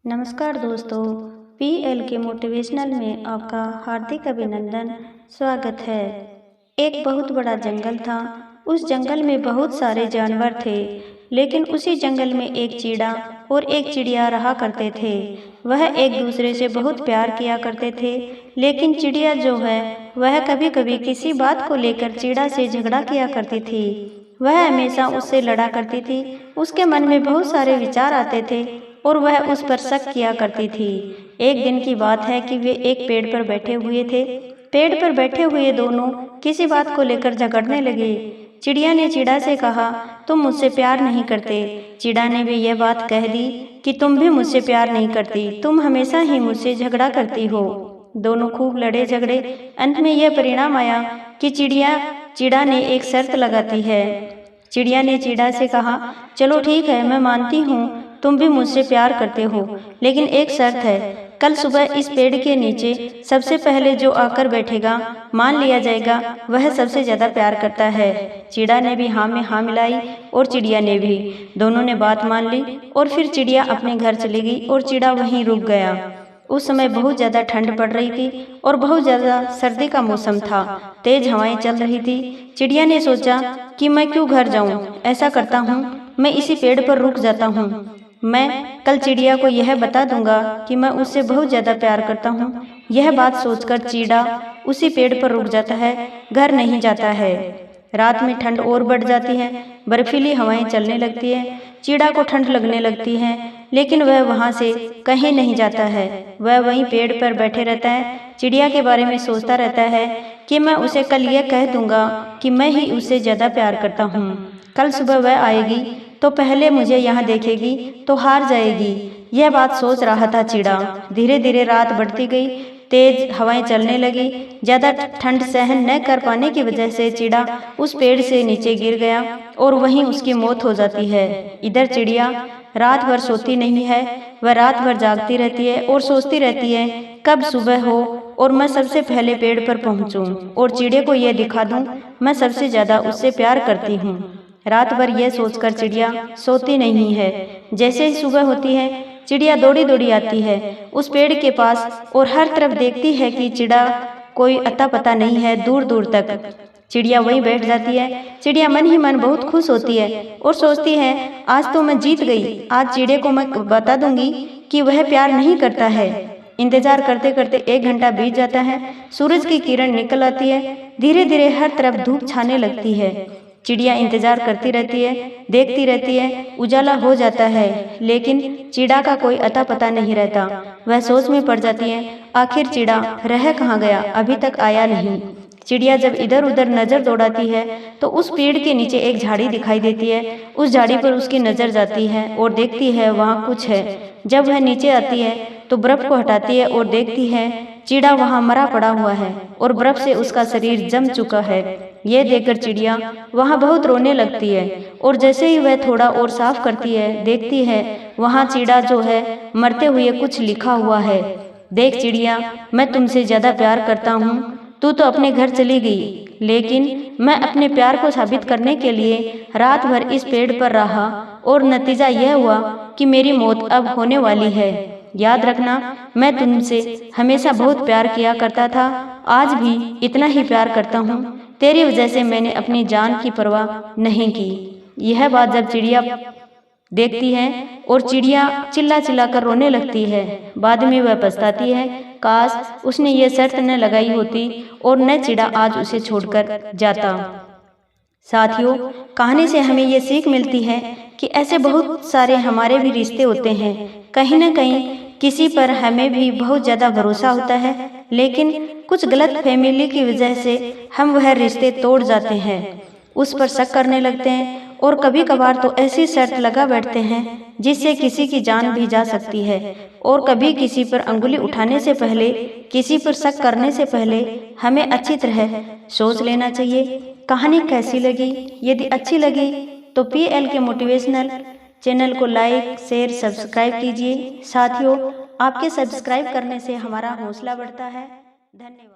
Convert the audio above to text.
नमस्कार दोस्तों, पीएल के मोटिवेशनल में आपका हार्दिक अभिनंदन स्वागत है। एक बहुत बड़ा जंगल था। उस जंगल में बहुत सारे जानवर थे, लेकिन उसी जंगल में एक चीड़ा और एक चिड़िया रहा करते थे। वह एक दूसरे से बहुत प्यार किया करते थे, लेकिन चिड़िया जो है वह कभी कभी किसी बात को लेकर चिड़ा से झगड़ा किया करती थी। वह हमेशा उससे लड़ा करती थी। उसके मन में बहुत सारे विचार आते थे और वह उस पर शक किया करती थी। एक दिन की बात है कि वे एक पेड़ पर बैठे हुए थे। पेड़ पर बैठे हुए दोनों किसी बात को लेकर झगड़ने लगे। चिड़िया ने चिड़ा से कहा, तुम मुझसे प्यार नहीं करते। चिड़ा ने भी यह बात कह दी कि तुम भी मुझसे प्यार नहीं करती, तुम हमेशा ही मुझसे झगड़ा करती हो। दोनों खूब लड़े झगड़े। अंत में यह परिणाम आया कि चिड़ा ने एक शर्त लगाती है। चिड़िया ने चिड़ा से कहा, चलो ठीक है, मैं मानती हूँ तुम भी मुझसे प्यार करते हो, लेकिन एक शर्त है, कल सुबह इस पेड़ के नीचे सबसे पहले जो आकर बैठेगा, मान लिया जाएगा वह सबसे ज्यादा प्यार करता है। चिड़ा ने भी हाँ में हाँ मिलाई और चिड़िया ने भी। दोनों ने बात मान ली और फिर चिड़िया अपने घर चली गई और चिड़ा वहीं रुक गया। उस समय बहुत ज्यादा ठंड पड़ रही थी और बहुत ज्यादा सर्दी का मौसम था। तेज हवाएं चल रही थी। चिड़िया ने सोचा कि मैं क्यों घर जाऊं, ऐसा करता हूँ मैं इसी पेड़ पर रुक जाता हूँ। मैं कल चिड़िया को यह बता दूंगा कि मैं उससे बहुत ज्यादा प्यार करता हूँ। यह बात सोचकर चिड़ा उसी पेड़ पर रुक जाता है, घर नहीं जाता है। रात में ठंड और बढ़ जाती है, बर्फीली हवाएं चलने लगती है। चिड़ा को ठंड लगने लगती है, लेकिन वह वहां से कहीं नहीं जाता है। वह वहीं पेड़ पर बैठे रहता है। चिड़िया के बारे में सोचता रहता है कि मैं उसे कल यह कह दूंगा कि मैं ही उससे ज्यादा प्यार करता हूँ। कल सुबह वह आएगी तो पहले मुझे यहाँ देखेगी तो हार जाएगी। यह बात सोच रहा था चिड़ा। धीरे धीरे रात बढ़ती गई, तेज हवाएं चलने लगी। ज्यादा ठंड सहन न कर पाने की वजह से चिड़ा उस पेड़ से नीचे गिर गया और वहीं उसकी मौत हो जाती है। इधर चिड़िया रात भर सोती नहीं है। वह रात भर जागती रहती है और सोचती रहती है कब सुबह हो और मैं सबसे पहले पेड़ पर पहुंचूं और चिड़िया को यह दिखा दूं मैं सबसे ज्यादा उससे प्यार करती हूँ। रात भर यह सोचकर चिड़िया सोती नहीं है। जैसे ही सुबह होती है, चिड़िया दौड़ी दौड़ी आती है उस पेड़ के पास और हर तरफ देखती है कि चिड़ा कोई अता पता नहीं है दूर दूर तक। चिड़िया वहीं बैठ जाती है। चिड़िया मन ही मन बहुत खुश होती है और सोचती है आज तो मैं जीत गई। आज चिड़िया को मैं बता दूंगी कि वह प्यार नहीं करता है। इंतजार करते करते 1 घंटा बीत जाता है। सूरज की किरण निकल आती है। धीरे धीरे हर तरफ धूप छाने लगती है। चिड़िया इंतजार करती रहती है, देखती रहती है। उजाला हो जाता है, लेकिन चिड़ा का कोई अता पता नहीं रहता। वह सोच में पड़ जाती है, आखिर चिड़ा रह कहाँ गया, अभी तक आया नहीं। चिड़िया जब इधर उधर नजर दौड़ाती है तो उस पेड़ के नीचे एक झाड़ी दिखाई देती है। उस झाड़ी पर उसकी नजर जाती है और देखती है वहाँ कुछ है। जब वह नीचे आती है तो बर्फ को हटाती है और देखती है चिड़ा वहाँ मरा पड़ा हुआ है और बर्फ से उसका शरीर जम चुका है। यह देखकर चिड़िया वहाँ बहुत रोने लगती है और जैसे ही वह थोड़ा और साफ करती है, देखती है वहाँ चिड़ा जो है मरते हुए कुछ लिखा हुआ है। देख चिड़िया, मैं तुमसे ज्यादा प्यार करता हूँ। तू तो अपने घर चली गई, लेकिन मैं अपने प्यार को साबित करने के लिए रात भर इस पेड़ पर रहा और नतीजा यह हुआ कि मेरी मौत अब होने वाली है। याद रखना, मैं तुमसे हमेशा बहुत प्यार किया करता था, आज भी इतना ही प्यार करता हूँ। तेरी वजह से मैंने अपनी जान की परवाह नहीं की। यह बात जब चिड़िया देखती है और चिड़िया चिल्ला चिल्ला कर रोने लगती है। बाद में वह पछताती है, काश उसने ये शर्त न लगाई होती और न चिड़ा आज उसे छोड़कर जाता। साथियों, कहानी से हमें ये सीख मिलती है कि ऐसे बहुत सारे हमारे भी रिश्ते होते हैं। कहीं न कहीं किसी पर हमें भी बहुत ज्यादा भरोसा होता है, लेकिन कुछ गलत फैमिली की वजह से हम वह रिश्ते तोड़ जाते हैं, उस पर शक करने लगते हैं और कभी कभार तो ऐसी शर्त लगा बैठते हैं जिससे किसी की जान भी जा सकती है। और कभी किसी पर अंगुली उठाने से पहले, किसी पर शक करने से पहले हमें अच्छी तरह सोच लेना चाहिए। कहानी कैसी लगी? यदि अच्छी लगी तो पीएल के मोटिवेशनल चैनल को लाइक, शेयर, सब्सक्राइब कीजिए। साथियों, आपके सब्सक्राइब करने से हमारा हौसला बढ़ता है। धन्यवाद।